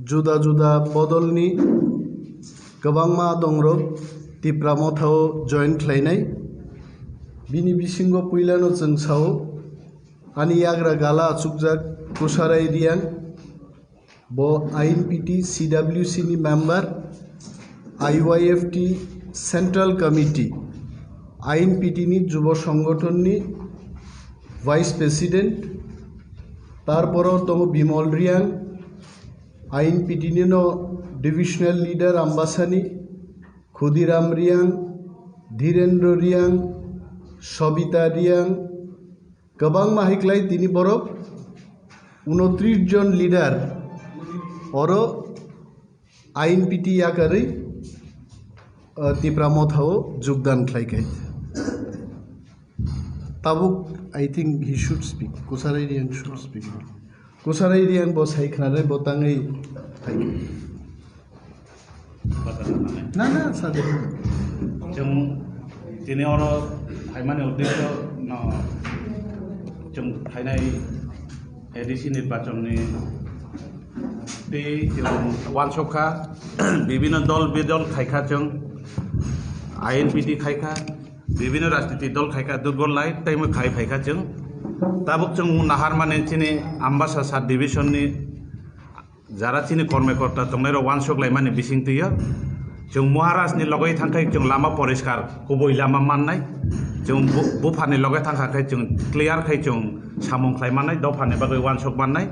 जुदा जुदा बदलनि गोबांमा दंरो तिप्रा मथाव जइन खालायनाय बिनि बिसिंगो पुइलानो जों साव आनि याग्रा गाला आचुकजाक कुसाराय रियां बो आईएनपीटी सीडब्ल्यूसी नि मेम्बर IYFT सेंट्रल कमिटी आईएनपीटी नि जुब संगठन नि वाइस प्रेसिडेंट तारपरो दङ बिमल रियां आईएनपीटी नि नो डिविजनल लीडर आम्बासानी खुदीराम रियां धीरेन्द्र रियां सबिता रियां गोबां माहिक्लाय तिनि बरफ 29 जन लीडर और आईएनपीटी याकारै तिप्रा मथाव योगदान खालायखाय ताबुक I think he should speak कुसाराय रियां शुड स्पीक कुसाराय रियां बो सायखनानै बताङै ना ना सादे जों दिनै और फाइमानि उद्देश्य जों फाइनाय एडिसि निर्वाचननि बे जों वानसखा विभिन्न दल बेदल खायखा जों आईएनपीटी खायखा विभिन्न राजनीतिक दल खायखा दुर्गल लाइट टाइम खाय फायखा जों ताबुक जों नाहार माने तिनि आम्बासा सात डिविजननि जारा तिनि कर्मकर्ता दंनाय वानसक लायमानि बिसिंथियो जों महाराजनि लगै थांखाय जों लामा परिष्कार गुबै लामा माननाय जों बुफानि लगै थांखाय जों क्लियार खाय जों सामं खायमानाय दफानि बागै वानसक माननाय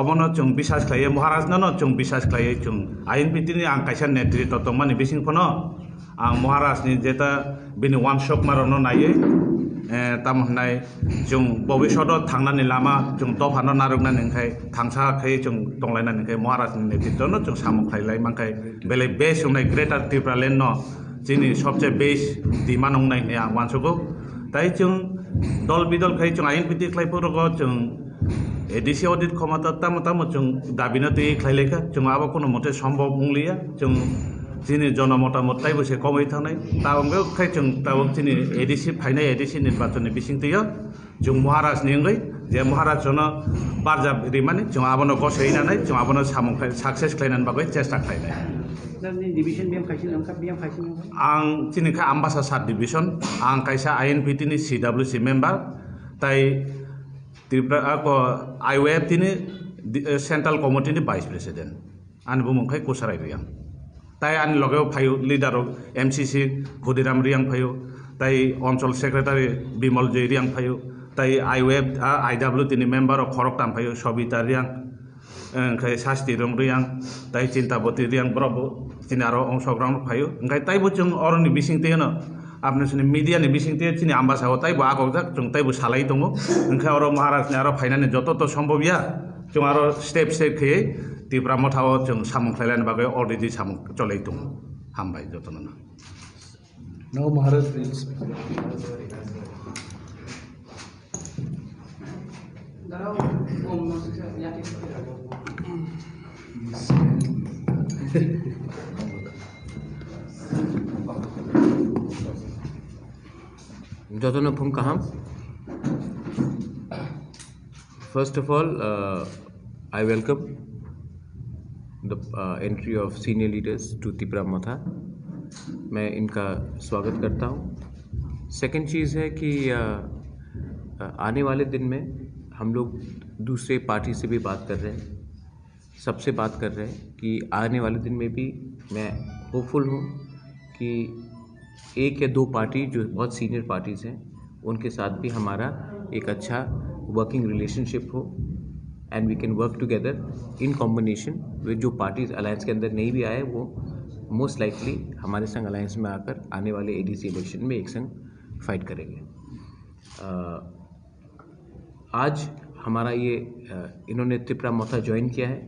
अबनो जों विश्वास खायो महाराजनो जों विश्वास खायो जों आईएनपीटी नि आं कायसा नेतृत्व दंमानि बिसिंफोनो आं महाराजनि जेता बिनि वानसक मारनो नायो तामहनाय जों भबिष्यतआव थांनानै लामा जों दफानो नारगनानैखाय थांसाखै जों दंलायनानैखाय महाराजनि नेतृत्वनो जों सामं खायलाय मांखाय बेले बेस होनाय ग्रेटार त्रिपुरा लेण्ड न जोंनि सबसे बेस डिमान्ड होनाय आं वानसकौ ताई जों दल बिदल खाय जों आईएनपीटी खायफोरखौ जों एडिसि ऑडिट क्षमता तम जों दाबिनो दै खायलायखा जों आबो कोनो मते सम्भव मुंलिया जों जिनि जनमतामत ताइबो से कमै थानाय तावंगो खाय जों तावं जिनि एडिसि फाइनाय एडिसि निर्वाचननि बिसिंथियो जों महाराजनि अंगै जे महाराज जन बारजा रिमाने जों आबनो गसैनानै जों आबनो सामं सक्सेस खायनानै बागै चेष्टा खायनाय डिविजन बिएम खायसिन आं जिनिखा आम्बासा सात डिविजन आं कायसा आईएनपीटी नि सीडब्ल्यूसी मेम्बर ताई त्रिपुरा IYFT नि सेंट्रल कमिटी नि वाइस प्रेसिडेंट आंनि बुंखाय कुसाराय रियां ताई आंनि लगेव फायो लीडर MCC खुदीराम रियां फायो ताई अंचल सेक्रेटारि बिमल जय रियां फायो ताई IWT नि मेम्बर खरकटाम फायो सबिता रियां ओंखाय सास्ति रं रियां ताई चिंताबती रियां ब्रबो तिनि आरो अंशग्रहण फायो ओंखाय ताइबो जों अरनि बिसिंथिनो आपने सुनि मीडिया नि बिसिंथि तिनि आम्बासाव ताइबो आगजाक जों ताइबो सालाय दङ ओंखाय आरो महाराजनि आरो फाइनानि जत सम्भव या जों आरो स्टेप खयै तिप्रा मथाव जों सामं खायलायनि बागै अलरेडि सामं चलै दङ हामबाय जतनना no Maharaj Jotana Phumkaham. First of all, I welcome the entry of senior leaders to Tipra Matha. मैं इनका स्वागत करता हूँ। सेकंड चीज़ है कि आने वाले दिन में हम लोग दूसरे पार्टी से भी बात कर रहे हैं, सबसे बात कर रहे हैं कि आने वाले दिन में भी मैं होपफुल हूँ कि एक या दो पार्टी जो बहुत सीनियर पार्टीज़ हैं उनके साथ भी हमारा एक अच्छा वर्किंग रिलेशनशिप हो and we can work together in combination with जो पार्टीज़ अलायंस के अंदर नहीं भी आए वो मोस्ट लाइकली हमारे संग अलायंस में आकर आने वाले एडीसी इलेक्शन में एक संग फाइट करेंगे। आज हमारा ये इन्होंने त्रिपुरा मोथा ज्वाइन किया है,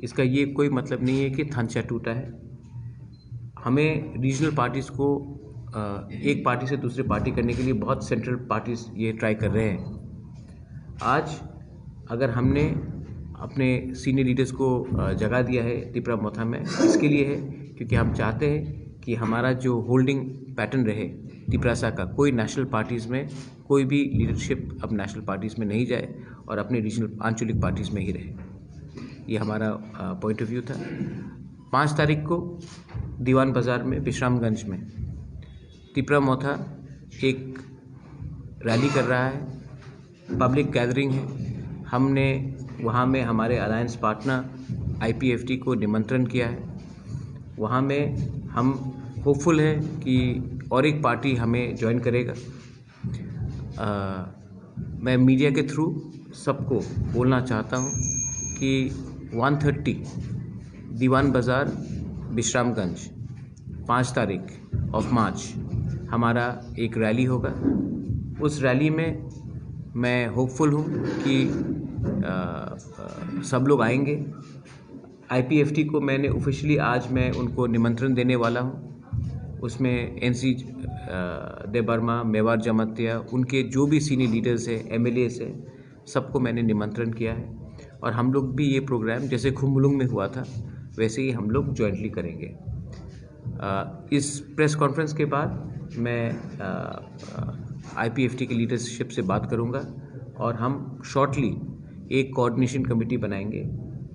इसका ये कोई मतलब नहीं है कि थांचा टूटा है। हमें रीजनल पार्टीज़ को एक पार्टी से दूसरे पार्टी करने के लिए बहुत सेंट्रल पार्टीज़ ये ट्राई कर रहे हैं। आज अगर हमने अपने सीनियर लीडर्स को जगह दिया है त्रिपुरा मोथा में, इसके लिए है क्योंकि हम चाहते हैं कि हमारा जो होल्डिंग पैटर्न रहे त्रिपुरा का, कोई नेशनल पार्टीज़ में कोई भी लीडरशिप अब नेशनल पार्टीज़ में नहीं जाए और अपने रीजनल आंचलिक पार्टीज़ में ही रहे। ये हमारा पॉइंट ऑफ व्यू था। 5 तारीख को दीवान बाज़ार में विश्रामगंज में तिपरा मोथा एक रैली कर रहा है, पब्लिक गैदरिंग है। हमने वहाँ में हमारे अलायंस पार्टनर IPFT को निमंत्रण किया है। वहाँ में हम होपफुल हैं कि और एक पार्टी हमें ज्वाइन करेगा। मैं मीडिया के थ्रू सबको बोलना चाहता हूँ कि 130 दीवान बाज़ार विश्रामगंज 5 तारीख ऑफ मार्च हमारा एक रैली होगा। उस रैली में मैं होपफुल हूँ कि सब लोग आएंगे। IPFT को मैंने ऑफिशियली आज मैं उनको निमंत्रण देने वाला हूँ। उसमें NC देबर्मा, मेवार जमातिया, उनके जो भी सीनियर लीडर्स हैं, MLAs हैं, सबको मैंने निमंत्रण किया है। और हम लोग भी ये प्रोग्राम जैसे खुम्बुलुंग में हुआ था वैसे ही हम लोग जॉइंटली करेंगे। इस प्रेस कॉन्फ्रेंस के बाद मैं IPFT के लीडरशिप से बात करूंगा और हम शॉर्टली एक कोऑर्डिनेशन कमेटी बनाएंगे।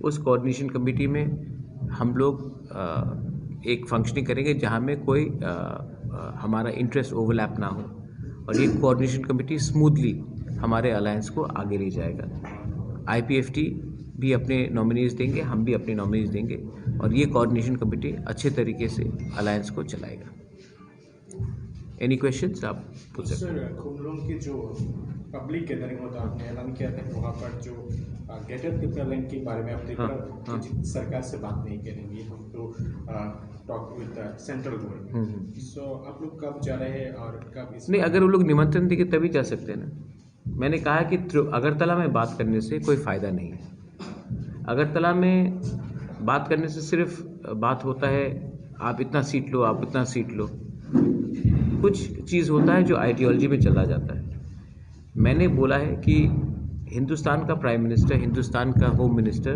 उस कोऑर्डिनेशन कमेटी में हम लोग एक फंक्शनिंग करेंगे जहां में कोई हमारा इंटरेस्ट ओवरलैप ना हो और ये कोऑर्डिनेशन कमेटी स्मूथली हमारे अलायंस को आगे ले जाएगा। IPFT भी अपने नॉमिनीज देंगे, हम भी अपने नॉमिनीज देंगे और ये कोऑर्डिनेशन कमेटी अच्छे तरीके से अलायंस को चलाएगा। एनी क्वेश्चंस आप पूछ सकते हैं। सर, खुम्बुलुंग की जो पब्लिक गैदरिंग होता आपने ऐलान किया था वहाँ पर जो ग्रेटर त्रिपुरा लैंड के बारे में आप त्रिपुरा सरकार से बात नहीं करेंगे, हम तो टॉक विद सेंट्रल गवर्नमेंट। सो आप लोग कब जा रहे हैं और कब नहीं, अगर वो लोग निमंत्रण देंगे तभी जा सकते हैं ना। मैंने कहा कि अगरतला में बात करने से कोई फ़ायदा नहीं है। अगरतला में बात करने से सिर्फ बात होता है आप इतना सीट लो, आप इतना सीट लो। कुछ चीज़ होता है जो आइडियोलॉजी में चला जाता है। मैंने बोला है कि हिंदुस्तान का प्राइम मिनिस्टर, हिंदुस्तान का होम मिनिस्टर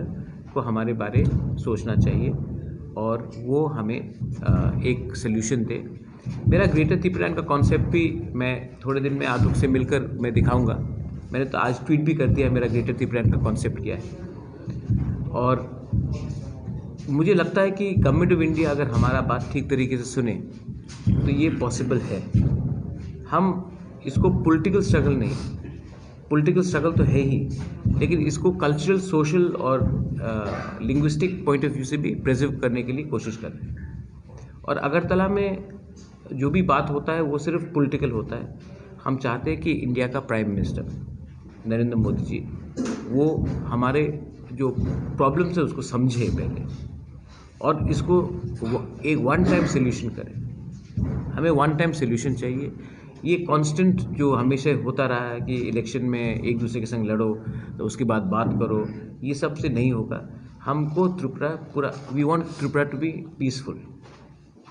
को हमारे बारे सोचना चाहिए और वो हमें एक सल्यूशन दे। मेरा ग्रेटर त्रिपुरालैंड का कॉन्सेप्ट भी मैं थोड़े दिन में आप लोग से मिलकर मैं दिखाऊंगा। मैंने तो आज ट्वीट भी कर दिया मेरा ग्रेटर त्रिपुरालैंड का कॉन्सेप्ट क्या है। और मुझे लगता है कि गवर्नमेंट ऑफ इंडिया अगर हमारा बात ठीक तरीके से सुने तो ये पॉसिबल है। हम इसको पॉलिटिकल स्ट्रगल नहीं, पॉलिटिकल स्ट्रगल तो है ही, लेकिन इसको कल्चरल, सोशल और लिंग्विस्टिक पॉइंट ऑफ व्यू से भी प्रिजर्व करने के लिए कोशिश कर रहे हैं। और अगरतला में जो भी बात होता है वो सिर्फ पॉलिटिकल होता है। हम चाहते हैं कि इंडिया का प्राइम मिनिस्टर नरेंद्र मोदी जी वो हमारे जो प्रॉब्लम्स है उसको समझे पहले और इसको एक वन टाइम सोल्यूशन करें। हमें वन टाइम सोल्यूशन चाहिए। ये कांस्टेंट जो हमेशा होता रहा है कि इलेक्शन में एक दूसरे के संग लड़ो तो उसके बाद बात करो, ये सब से नहीं होगा। हमको त्रिपुरा पूरा, we want Tripura to be peaceful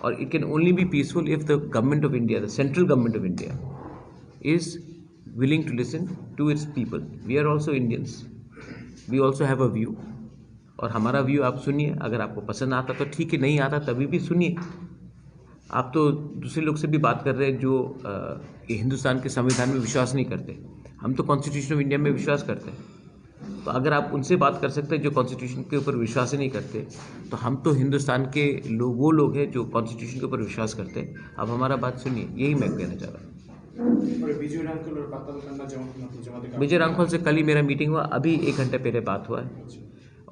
और it can only be peaceful if the government of India, the central government of India is willing to listen to its people. We are also Indians. We also have a view. और हमारा view आप सुनिए। अगर आपको पसंद आता तो ठीक है, नहीं आता तभी भी सुनिए। आप तो दूसरे लोग से भी बात कर रहे हैं जो हिंदुस्तान के संविधान में विश्वास नहीं करते। हम तो कॉन्स्टिट्यूशन ऑफ इंडिया में विश्वास करते हैं। तो अगर आप उनसे बात कर सकते हैं जो कॉन्स्टिट्यूशन के ऊपर विश्वास ही नहीं करते, तो हम तो हिंदुस्तान के लोग, वो लोग हैं जो कॉन्स्टिट्यूशन के ऊपर विश्वास करते हैं। आप हमारा बात सुनिए, यही मैं कहना चाह रहा हूँ। विजय रांखल और पाताल कन्या जमा विजय रांखल से कल ही मेरा मीटिंग हुआ, अभी 1 घंटे पहले बात हुआ है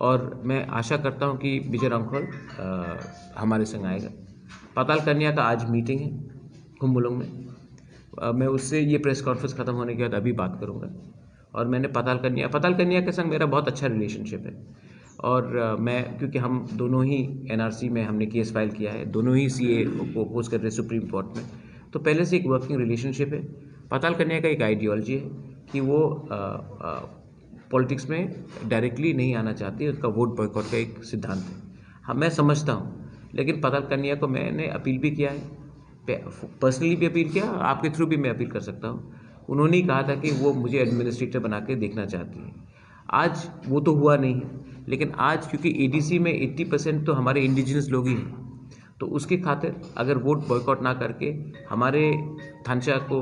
और मैं आशा करता हूं कि विजय रांखल हमारे संग आएगा। पाताल कन्या का आज मीटिंग है खुम्बुलुंग में। मैं उससे ये प्रेस कॉन्फ्रेंस ख़त्म होने के बाद अभी बात करूंगा। और मैंने पाताल कन्या के संग मेरा बहुत अच्छा रिलेशनशिप है और मैं, क्योंकि हम दोनों ही NRC में हमने केस फाइल किया है, दोनों ही CA को अपोज कर रहे हैं सुप्रीम कोर्ट में, तो पहले से एक वर्किंग रिलेशनशिप है। पाताल कन्या का एक आइडियोलॉजी है कि वो पॉलिटिक्स में डायरेक्टली नहीं आना चाहती, उसका वोट बॉयकॉट का एक सिद्धांत है। हाँ, मैं समझता हूँ, लेकिन पाताल कन्या को मैंने अपील भी किया है, पर्सनली भी अपील किया, आपके थ्रू भी मैं अपील कर सकता हूँ। उन्होंने ही कहा था कि वो मुझे एडमिनिस्ट्रेटर बना के देखना चाहती है। आज वो तो हुआ नहीं है, लेकिन आज क्योंकि ADC में 80% तो हमारे इंडिजिनस लोग ही हैं, तो उसके खातिर अगर वोट बॉयकॉट ना करके हमारे थानचा को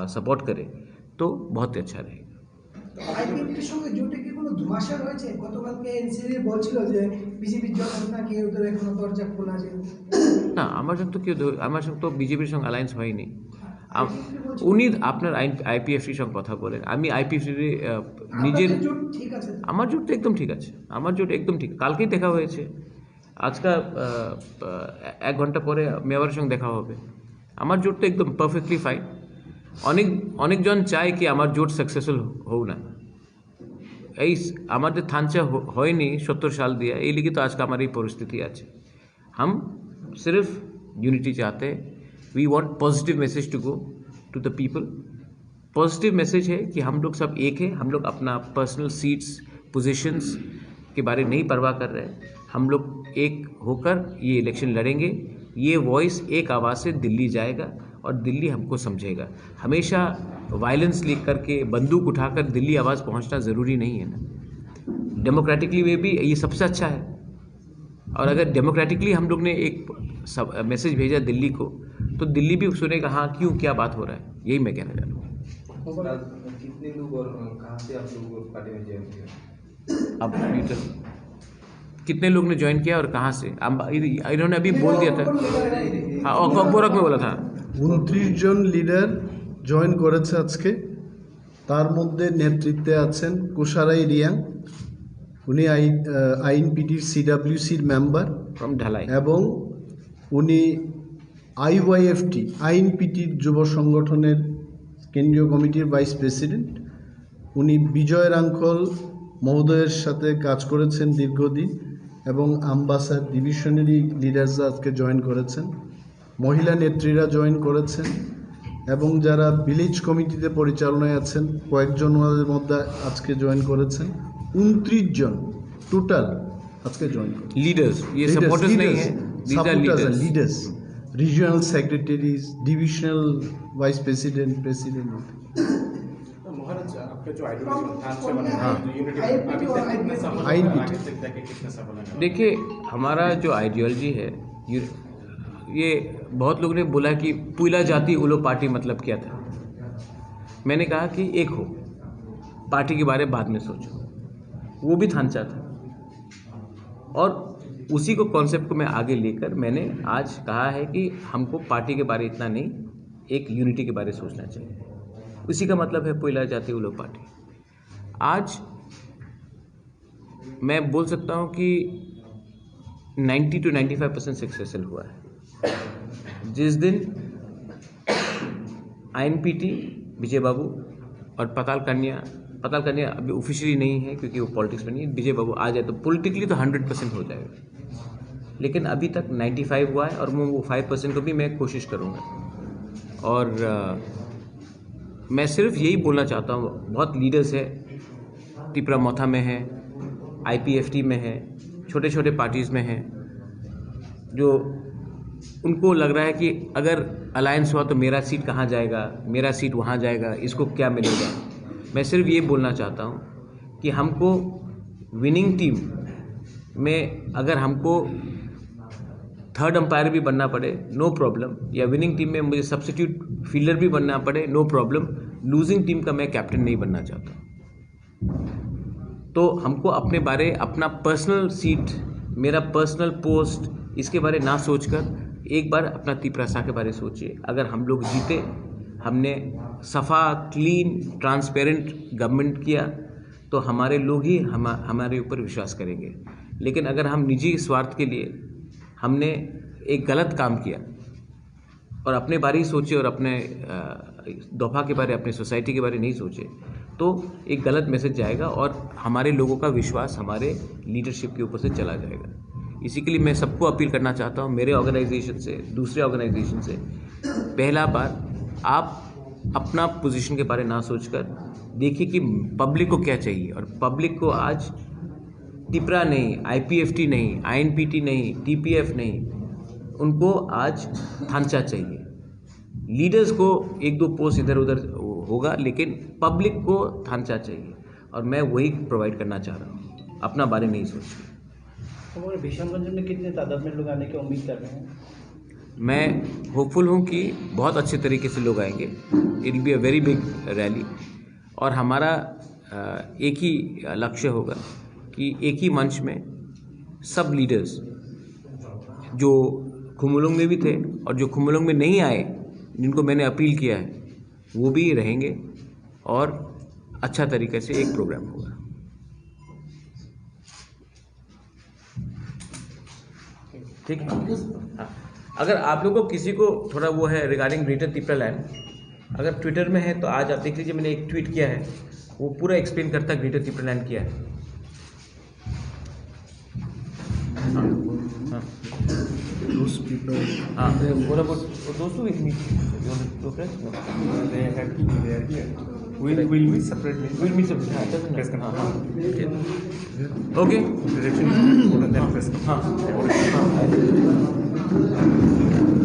सपोर्ट करे तो बहुत ही अच्छा रहेगा। কোনো ধোঁয়াশা রয়েছে? গতকালকে এনসিবি বলছিল যে বিজেপির জন্য নাকি ওদের এখনো দরজা খোলা আছে। না, আমার সঙ্গে তো আমার সঙ্গে তো বিজেপির সঙ্গে অ্যালায়েন্স হয়নি। উনি আপনার আইপিএফটির সঙ্গে কথা বলেন, আমি আইপিএফটির নিজের আপনাদের জোট ঠিক আছে তো? আমার জোট তো একদম ঠিক আছে, আমার জোট একদম ঠিক। কালকেই দেখা হয়েছে, আজকাল 1 ঘন্টা পরে মেয়রের সঙ্গে দেখা হবে। আমার জোট তো একদম পারফেক্টলি ফাইন। অনেকজন চায় কি আমার জোট সাকসেসফুল হোক না। এই আমাদের থানচা হয়নি 70 साल दिया, এই লিগে তো আজকে আমার এই পরিস্থিতি আছে। हम सिर्फ यूनिटी चाहते हैं। We want positive message to go to the people. Positive message है कि हम लोग सब एक हैं, हम लोग अपना पर्सनल सीट्स पोजीशंस के बारे नहीं परवाह कर रहे हैं। हम लोग एक होकर ये इलेक्शन लड़ेंगे। ये वॉइस एक आवाज़ से दिल्ली जाएगा और दिल्ली हमको समझेगा। हमेशा वायलेंस लेकर के बंदूक उठाकर दिल्ली आवाज़ पहुंचना ज़रूरी नहीं है ना। डेमोक्रेटिकली वे भी ये सबसे अच्छा है। और अगर डेमोक्रेटिकली हम लोग ने एक मैसेज भेजा दिल्ली को, तो दिल्ली भी सुनेगा हाँ क्यों क्या बात हो रहा है। यही मैं कहना चाह रहा हूँ। कितने लोग और कहाँ से आप लोग पार्टी में ज्वाइन किया? अब कितने लोग ने ज्वाइन किया और कहाँ से, इन्होंने अभी बोल दिया था। हाँ, और गोरख में बोला था 29 জন লিডার জয়েন করেছে আজকে। তার মধ্যে নেতৃত্বে আছেন কুশারাই রিয়াং, উনি আইএনপিটির সিডাব্লিউসির মেম্বার फ्रॉम ढलाई। এবং উনি আইওয়াইএফটি আইএনপিটির যুব সংগঠনের কেন্দ্রীয় কমিটির ভাইস প্রেসিডেন্ট। উনি বিজয় রাঙ্খল মহোদয়ের সাথে কাজ করেছেন দীর্ঘদিন এবং আমবাসার ডিভিশনারি লিডার্সরা আজকে জয়েন করেছেন, মহিলা নেত্রীরা জয়েন করেছেন এবং যারা ভিলেজ কমিটিতে পরিচালনায় আছেন কয়েকজন ওনাদের মধ্যে আজকে জয়েন করেছেন। 29 জন টোটাল আজকে জয়েন করেছেন। लीडर्स, ये सपोर्टर्स नहीं है, these are leaders। Leaders, regional secretaries, divisional vice president, president. तो महाराज आपका जो आइडियोलॉजी था से बना हाँ। यूनिटी अभी तक कितना सफल हुआ? INPT आगे तक जाके कितना सफल होगा? देखिए, हमारा जो आइडियोलॉजी है ये बहुत लोगों ने बोला कि पुइला जाति उलो पार्टी मतलब क्या था। मैंने कहा कि एक हो, पार्टी के बारे में बाद में सोचो। वो भी थानचा था और उसी को कॉन्सेप्ट को मैं आगे लेकर मैंने आज कहा है कि हमको पार्टी के बारे इतना नहीं, एक यूनिटी के बारे सोचना चाहिए। उसी का मतलब है पुइला जाति उलो पार्टी। आज मैं बोल सकता हूँ कि 90 to 95% सक्सेसफुल हुआ है। जिस दिन आईएनपीटी विजय बाबू और पताल कन्या अभी ऑफिशियली नहीं है क्योंकि वो पॉलिटिक्स में नहीं है, विजय बाबू आ जाए तो पॉलिटिकली तो 100% हो जाएगा। लेकिन अभी तक 95 हुआ है और वो 5% को भी मैं कोशिश करूँगा। और मैं सिर्फ यही बोलना चाहता हूँ, बहुत लीडर्स है, तिपरा मोथा में है, आईपीएफटी में है, छोटे छोटे पार्टीज़ में हैं, जो उनको लग रहा है कि अगर अलायंस हुआ तो मेरा सीट कहाँ जाएगा, मेरा सीट वहाँ जाएगा, इसको क्या मिलेगा। मैं सिर्फ ये बोलना चाहता हूँ कि हमको विनिंग टीम में अगर हमको थर्ड अंपायर भी बनना पड़े नो प्रॉब्लम, या विनिंग टीम में मुझे सब्स्टिट्यूट फील्डर भी बनना पड़े नो प्रॉब्लम। लूजिंग टीम का मैं कैप्टन नहीं बनना चाहता। तो हमको अपने बारे, अपना पर्सनल सीट, मेरा पर्सनल पोस्ट, इसके बारे ना सोचकर एक बार अपना तिपरासा के बारे सोचिए। अगर हम लोग जीते, हमने सफ़ा क्लीन ट्रांसपेरेंट गवर्नमेंट किया तो हमारे लोग ही हमारे ऊपर विश्वास करेंगे। लेकिन अगर हम निजी स्वार्थ के लिए हमने एक गलत काम किया और अपने बारे ही सोचे और अपने दफ़ा के बारे, अपने सोसाइटी के बारे नहीं सोचे, तो एक गलत मैसेज जाएगा और हमारे लोगों का विश्वास हमारे लीडरशिप के ऊपर से चला जाएगा। इसी के लिए मैं सबको अपील करना चाहता हूँ, मेरे ऑर्गेनाइजेशन से, दूसरे ऑर्गेनाइजेशन से, पहला बार आप अपना पोजीशन के बारे ना सोचकर देखिए कि पब्लिक को क्या चाहिए। और पब्लिक को आज तिपरा नहीं, आईपीएफटी नहीं, आईएनपीटी नहीं, टीपीएफ नहीं, उनको आज थानचा चाहिए। लीडर्स को 1-2 पोस्ट इधर उधर होगा, लेकिन पब्लिक को थानचा चाहिए और मैं वही प्रोवाइड करना चाह रहा हूँ, अपना बारे नहीं सोच। हमारे भीषमगंज में कितने तादाद में लोग आने की उम्मीद कर रहे हैं? मैं होपफुल हूँ कि बहुत अच्छे तरीके से लोग आएंगे। It will be a very big rally. और हमारा एक ही लक्ष्य होगा कि एक ही मंच में सब लीडर्स जो खुमुलुंग में भी थे और जो खुमुलुंग में नहीं आए, जिनको मैंने अपील किया है, वो भी रहेंगे और अच्छा तरीके से एक प्रोग्राम होगा। ठीक है। हाँ, अगर आप लोगों को किसी को थोड़ा वो है रिगार्डिंग ग्रेटर त्रिपुरा लैंड, अगर ट्विटर में है तो आज आप देख लीजिए, मैंने एक ट्वीट किया है, वो पूरा एक्सप्लेन करता है ग्रेटर त्रिपुरा लैंड क्या है। हाँ Those people, हाँ, what about those two with me? You want to press? No. They have to be there here. We'll meet separately. We'll meet some. हाँ, doesn't Press matter. conference. हाँ, okay. Direction is important than press conference. हाँ, हाँ.